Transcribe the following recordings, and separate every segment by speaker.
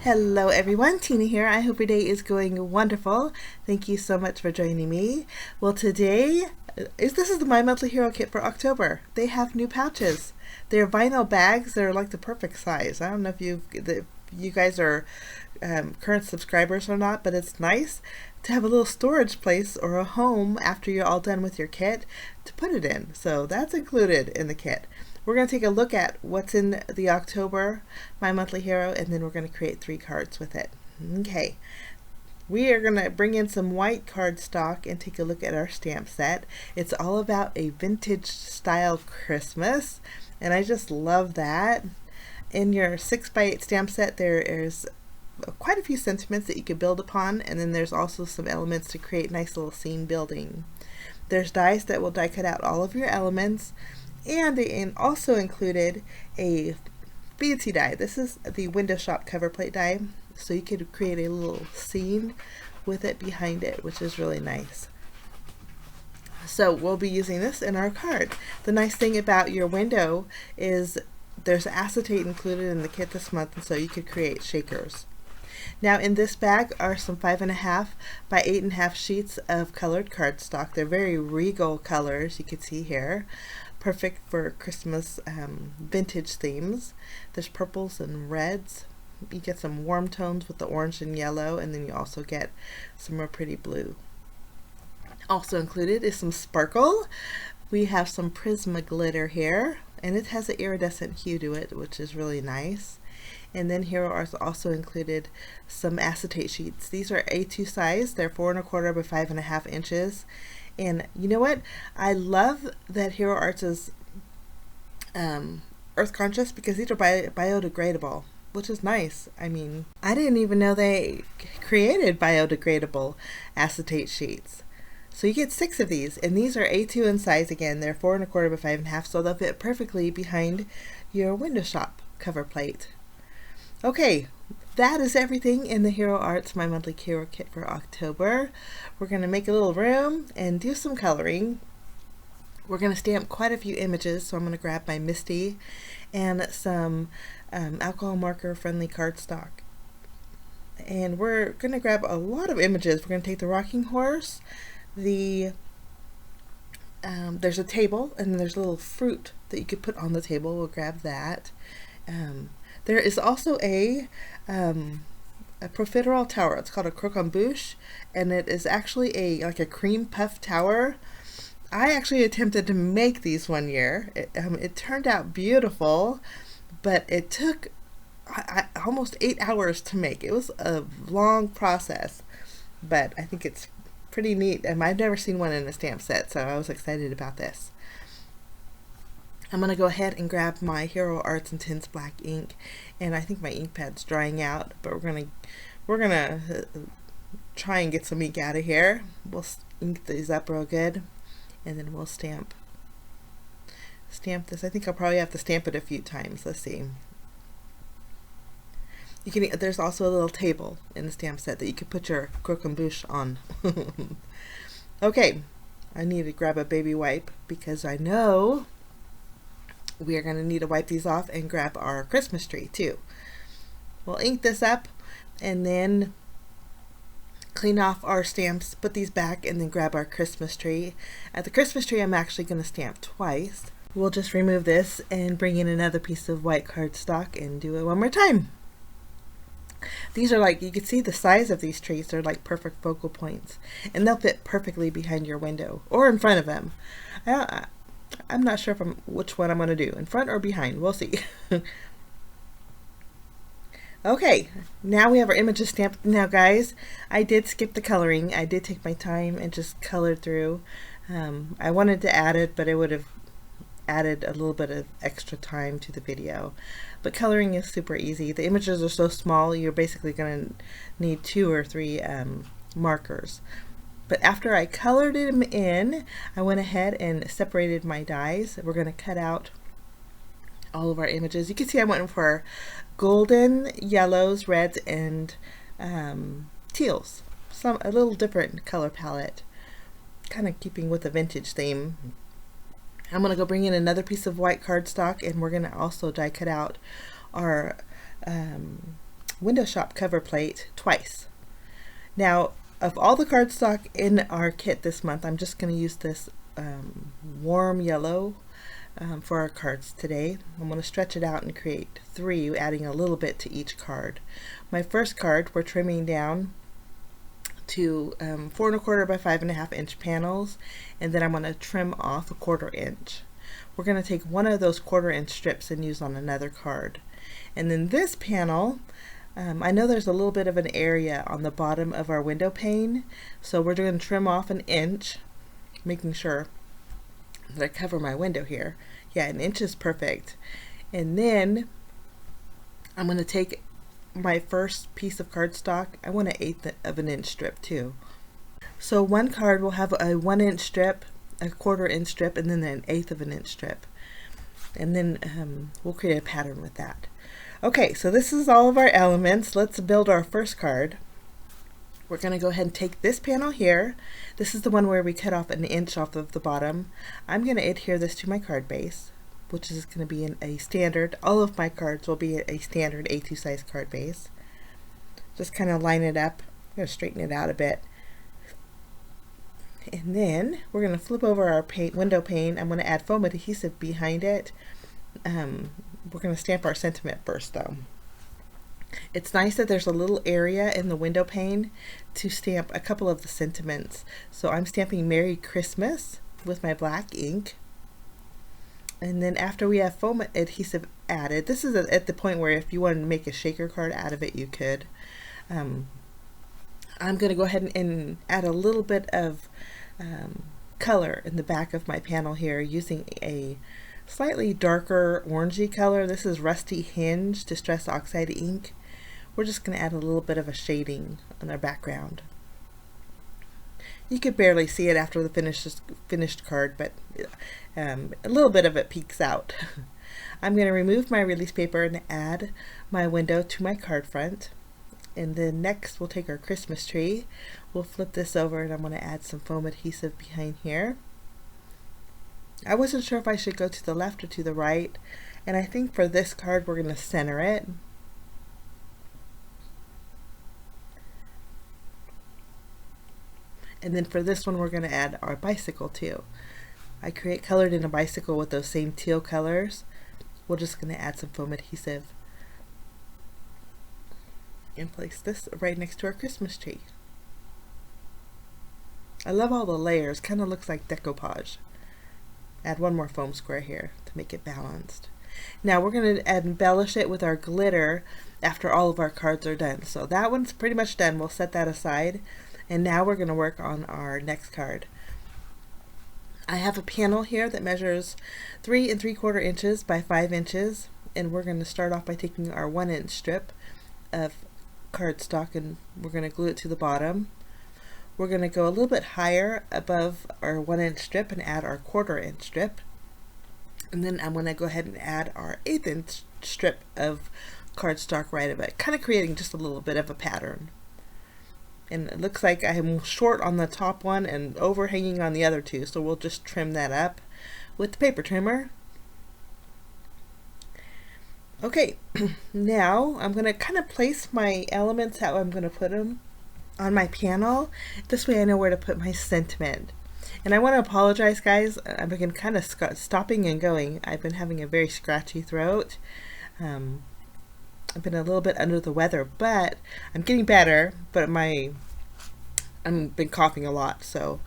Speaker 1: Hello everyone, Tina here. I hope your day is going wonderful. Thank you so much for joining me. Well, today this is the My Monthly Hero kit for October. They have new pouches. They're vinyl bags. They're like the perfect size. I don't know if you guys are current subscribers or not, but it's nice to have a little storage place or a home after you're all done with your kit to put it in. So that's included in the kit. We're going to take a look at what's in the October My Monthly Hero, and then we're going to create 3 cards with it. Okay, we are going to bring in some white cardstock and take a look at our stamp set. It's all about a vintage style Christmas, and I just love that. In your 6x8 stamp set, there is quite a few sentiments that you could build upon, and then there's also some elements to create nice little scene building. There's dies that will die cut out all of your elements, and they also included a fancy die. This is the window shop cover plate die, so you could create a little scene with it behind it, which is really nice. So we'll be using this in our card. The nice thing about your window is there's acetate included in the kit this month, and so you could create shakers. Now in this bag are some 5.5 by 8.5 sheets of colored cardstock. They're very regal colors, you can see here. Perfect for Christmas vintage themes. There's purples and reds. You get some warm tones with the orange and yellow, and then you also get some more pretty blue. Also included is some sparkle. We have some Prisma glitter here, and it has an iridescent hue to it, which is really nice. And then here are also included some acetate sheets. These are A2 size. They're 4 1/4 by 5.5 inches. And you know what? I love that Hero Arts is earth conscious, because these are biodegradable, which is nice. I mean, I didn't even know they created biodegradable acetate sheets. So you get 6 of these, and these are A2 in size again. They're 4 1/4 by 5.5, so they'll fit perfectly behind your window shop cover plate. Okay, that is everything in the Hero Arts My Monthly Hero kit for October. We're going to make a little room and do some coloring. We're going to stamp quite a few images, so I'm going to grab my Misty and some alcohol marker friendly cardstock. And we're going to grab a lot of images. We're going to take the rocking horse, there's a table, and then there's a little fruit that you could put on the table. We'll grab that. There is also a profiterole tower. It's called a croquembouche, and it is actually like a cream puff tower. I actually attempted to make these one year. It turned out beautiful, but it took almost 8 hours to make. It was a long process, but I think it's pretty neat, and I've never seen one in a stamp set, so I was excited about this. I'm going to go ahead and grab my Hero Arts Intense Black ink, and I think my ink pad's drying out, but we're gonna try and get some ink out of here. We'll ink these up real good, and then we'll stamp this. I think I'll probably have to stamp it a few times. Let's see. There's also a little table in the stamp set that you could put your croquembouche on. Okay, I need to grab a baby wipe, because I know we are going to need to wipe these off and grab our Christmas tree too. We'll ink this up and then clean off our stamps, put these back, and then grab our Christmas tree. At the Christmas tree, I'm actually going to stamp twice. We'll just remove this and bring in another piece of white cardstock and do it one more time. These are like, you can see the size of these trees. They're like perfect focal points, and they'll fit perfectly behind your window or in front of them. I'm not sure which one I'm going to do, in front or behind. We'll see. Okay, now we have our images stamped. Now guys, I did skip the coloring. I did take my time and just colored through. I wanted to add it, but it would have added a little bit of extra time to the video. But coloring is super easy. The images are so small, you're basically going to need 2 or 3 markers. But after I colored them in, I went ahead and separated my dies. We're going to cut out all of our images. You can see I went for golden, yellows, reds, and teals. A little different color palette, kind of keeping with the vintage theme. I'm going to go bring in another piece of white cardstock, and we're going to also die cut out our window shop cover plate twice. Now, of all the cardstock in our kit this month, I'm just going to use this warm yellow for our cards today. I'm going to stretch it out and create 3, adding a little bit to each card. My first card, we're trimming down to 4 1/4 by 5 1/2 inch panels, and then I'm going to trim off a 1/4 inch. We're going to take one of those 1/4 inch strips and use on another card. And then this panel, I know there's a little bit of an area on the bottom of our window pane, so we're going to trim off 1 inch, making sure that I cover my window here. Yeah, 1 inch is perfect. And then I'm going to take my first piece of cardstock. I want 1/8 of an inch strip too. So one card will have a 1 inch strip, a 1/4 inch strip, and then 1/8 of an inch strip. And then we'll create a pattern with that. Okay, so this is all of our elements. Let's build our first card. We're going to go ahead and take this panel here. This is the one where we cut off 1 inch off of the bottom. I'm going to adhere this to my card base, which is going to be in a standard. All of my cards will be a standard A2 size card base. Just kind of line it up. I'm going to straighten it out a bit. And then we're going to flip over our window pane. I'm going to add foam adhesive behind it. We're going to stamp our sentiment first though. It's nice that there's a little area in the window pane to stamp a couple of the sentiments. So I'm stamping Merry Christmas with my black ink. And then after we have foam adhesive added, this is at the point where if you wanted to make a shaker card out of it, you could. I'm going to go ahead and add a little bit of color in the back of my panel here using a slightly darker orangey color. This is Rusty Hinge Distress Oxide ink. We're just going to add a little bit of a shading on our background. You could barely see it after the finished card, but a little bit of it peeks out. I'm going to remove my release paper and add my window to my card front. And then next we'll take our Christmas tree. We'll flip this over and I'm going to add some foam adhesive behind here. I wasn't sure if I should go to the left or to the right, and I think for this card we're going to center it. And then for this one we're going to add our bicycle too. I colored in a bicycle with those same teal colors. We're just going to add some foam adhesive and place this right next to our Christmas tree. I love all the layers, kind of looks like decoupage. Add one more foam square here to make it balanced. Now we're going to embellish it with our glitter after all of our cards are done. So that one's pretty much done. We'll set that aside. And now we're going to work on our next card. I have a panel here that measures 3 3/4 inches by 5 inches. And we're going to start off by taking our 1 inch strip of cardstock and we're going to glue it to the bottom. We're going to go a little bit higher above our 1 inch strip and add our 1/4 inch strip. And then I'm going to go ahead and add our 1/8 inch strip of cardstock right above it, kind of creating just a little bit of a pattern. And it looks like I'm short on the top one and overhanging on the other two, so we'll just trim that up with the paper trimmer. Okay, now I'm going to kind of place my elements how I'm going to put them on my panel. This way I know where to put my sentiment. And I want to apologize, guys. I've been kind of stopping and going. I've been having a very scratchy throat. I've been a little bit under the weather, but I'm getting better. But I've been coughing a lot, so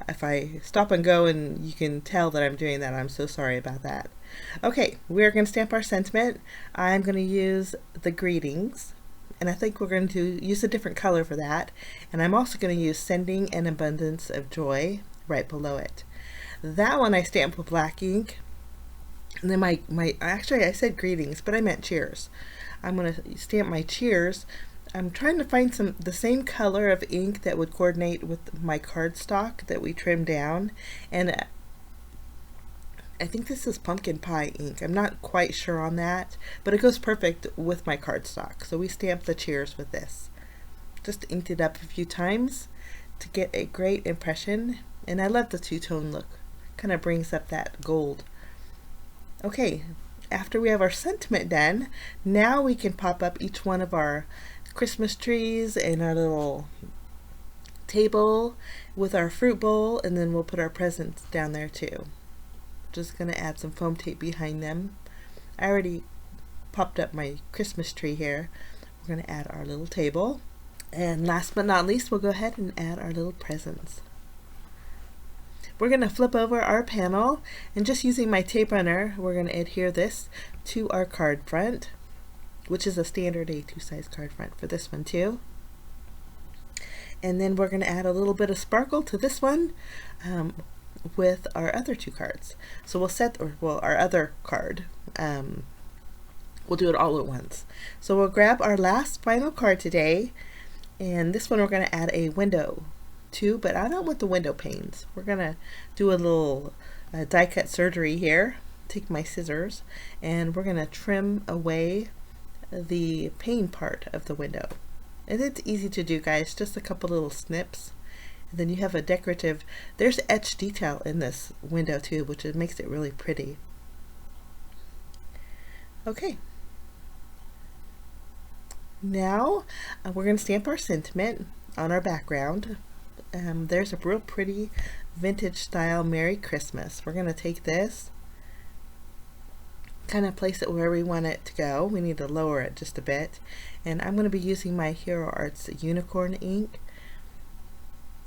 Speaker 1: if I stop and go and you can tell that I'm doing that, I'm so sorry about that. Okay, we're going to stamp our sentiment. I'm going to use the greetings. And I think we're going to use a different color for that. And I'm also going to use Sending an Abundance of Joy right below it. That one I stamped with black ink. And then actually I said greetings, but I meant cheers. I'm going to stamp my cheers. I'm trying to find the same color of ink that would coordinate with my cardstock that we trimmed down. And I think this is pumpkin pie ink. I'm not quite sure on that, but it goes perfect with my cardstock. So we stamped the cheers with this. Just inked it up a few times to get a great impression. And I love the two-tone look. Kind of brings up that gold. Okay, after we have our sentiment done, now we can pop up each one of our Christmas trees and our little table with our fruit bowl, and then we'll put our presents down there too. Just gonna add some foam tape behind them. I already popped up my Christmas tree here. We're gonna add our little table, and last but not least, we'll go ahead and add our little presents. We're going to flip over our panel, and just using my tape runner, we're going to adhere this to our card front, which is a standard A2 size card front for this one too. And then we're going to add a little bit of sparkle to this one with our other two cards. So we'll set, our other card, we'll do it all at once. So we'll grab our last final card today, and this one we're going to add a window too, but I don't want the window panes. We're gonna do a little die cut surgery here. Take my scissors, and we're gonna trim away the pane part of the window. And it's easy to do, guys, just a couple little snips. And then you have a decorative, there's etch detail in this window too, which makes it really pretty. Okay. Now we're gonna stamp our sentiment on our background. There's a real pretty vintage style Merry Christmas. We're going to take this, kind of place it where we want it to go. We need to lower it just a bit. And I'm going to be using my Hero Arts unicorn ink.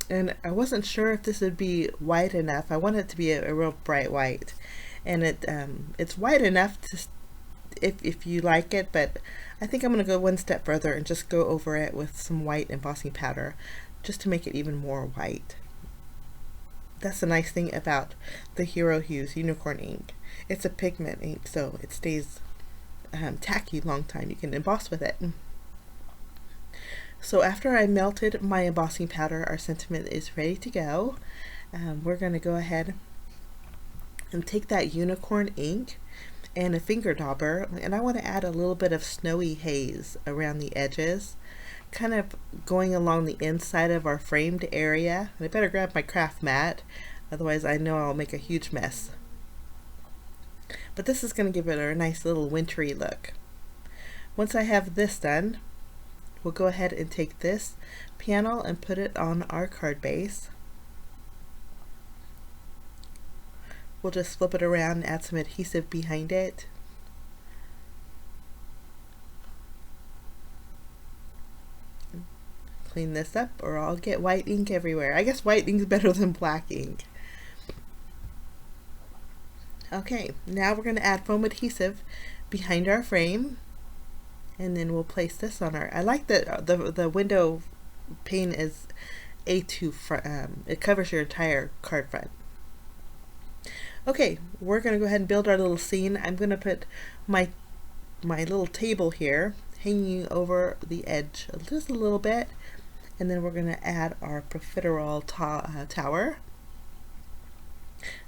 Speaker 1: And I wasn't sure if this would be white enough. I want it to be a real bright white. And it's white enough to, if you like it, but I think I'm going to go one step further and just go over it with some white embossing powder, just to make it even more white. That's the nice thing about the Hero Hues unicorn ink. It's a pigment ink, so it stays tacky long time. You can emboss with it. So after I melted my embossing powder, our sentiment is ready to go. We're going to go ahead and take that unicorn ink and a finger dauber, and I want to add a little bit of snowy haze around the edges, kind of going along the inside of our framed area. And I better grab my craft mat, otherwise I know I'll make a huge mess. But this is going to give it a nice little wintry look. Once I have this done, we'll go ahead and take this panel and put it on our card base. We'll just flip it around and add some adhesive behind it. Clean this up or I'll get white ink everywhere. I guess white ink is better than black ink. Okay, now we're going to add foam adhesive behind our frame, and then we'll place this on our, I like that the window pane is A2 front, it covers your entire card front. Okay, we're going to go ahead and build our little scene. I'm going to put my little table here hanging over the edge just a little bit, and then we're going to add our profiterole tower.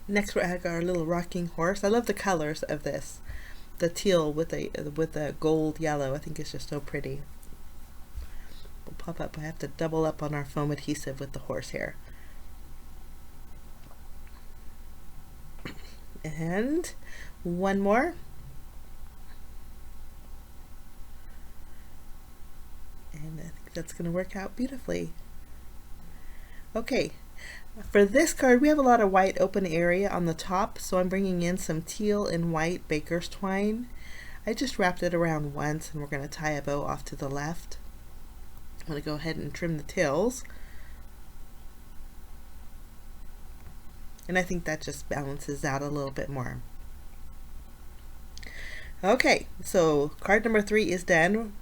Speaker 1: Next we'll add our little rocking horse. I love the colors of this. The teal with the gold yellow, I think it's just so pretty. We'll pop up, I have to double up on our foam adhesive with the horse here. And one more. And I think that's going to work out beautifully. Okay, for this card we have a lot of white open area on the top, so I'm bringing in some teal and white baker's twine. I just wrapped it around once, and we're going to tie a bow off to the left. I'm going to go ahead and trim the tails. And I think that just balances out a little bit more. Okay, so card number 3 is done.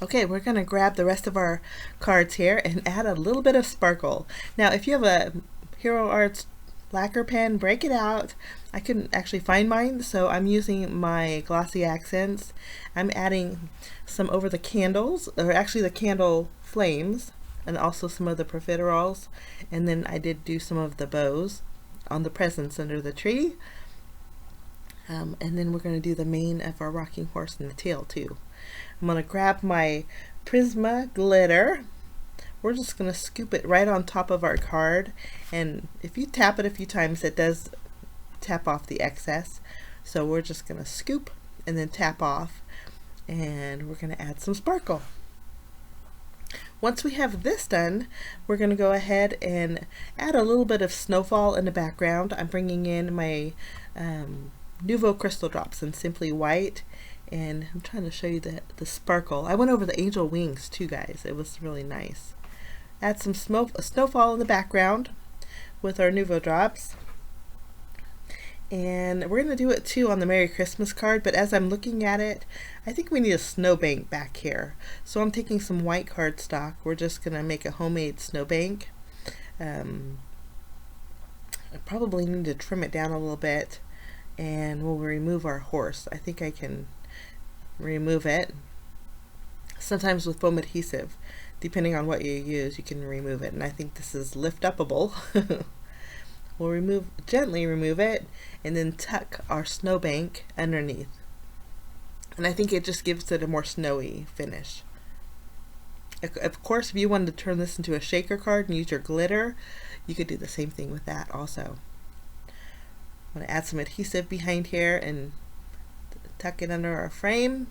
Speaker 1: Okay, we're going to grab the rest of our cards here and add a little bit of sparkle. Now, if you have a Hero Arts lacquer pen, break it out. I couldn't actually find mine, so I'm using my glossy accents. I'm adding some over the candles, or actually the candle flames, and also some of the profiteroles, and then I did do some of the bows on the presents under the tree. And then we're going to do the mane of our rocking horse and the tail too. I'm going to grab my Prisma glitter. We're just going to scoop it right on top of our card, and if you tap it a few times it does tap off the excess. So we're just going to scoop and then tap off, and we're going to add some sparkle. Once we have this done, we're going to go ahead and add a little bit of snowfall in the background. I'm bringing in my Nouveau crystal drops in Simply White, and I'm trying to show you the sparkle. I went over the angel wings too, guys. It was really nice. Add some snowfall in the background with our Nouveau drops. And we're going to do it too on the Merry Christmas card, but as I'm looking at it, I think we need a snowbank back here. So I'm taking some white cardstock. We're just going to make a homemade snowbank. I probably need to trim it down a little bit, and we'll remove our horse. I think I can remove it. Sometimes with foam adhesive, depending on what you use, you can remove it, and I think this is lift-upable. We'll gently remove it, and then tuck our snowbank underneath. And I think it just gives it a more snowy finish. Of course, if you wanted to turn this into a shaker card and use your glitter, you could do the same thing with that also. I'm going to add some adhesive behind here and tuck it under our frame.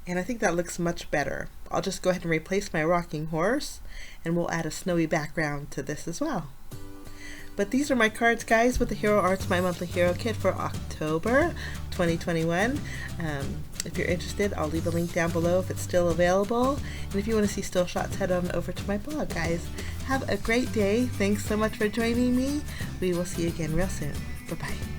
Speaker 1: And I think that looks much better. I'll just go ahead and replace my rocking horse, and we'll add a snowy background to this as well. But these are my cards, guys, with the Hero Arts My Monthly Hero Kit for October 2021. If you're interested, I'll leave a link down below if it's still available. And if you want to see still shots, head on over to my blog, guys. Have a great day. Thanks so much for joining me. We will see you again real soon. Bye-bye.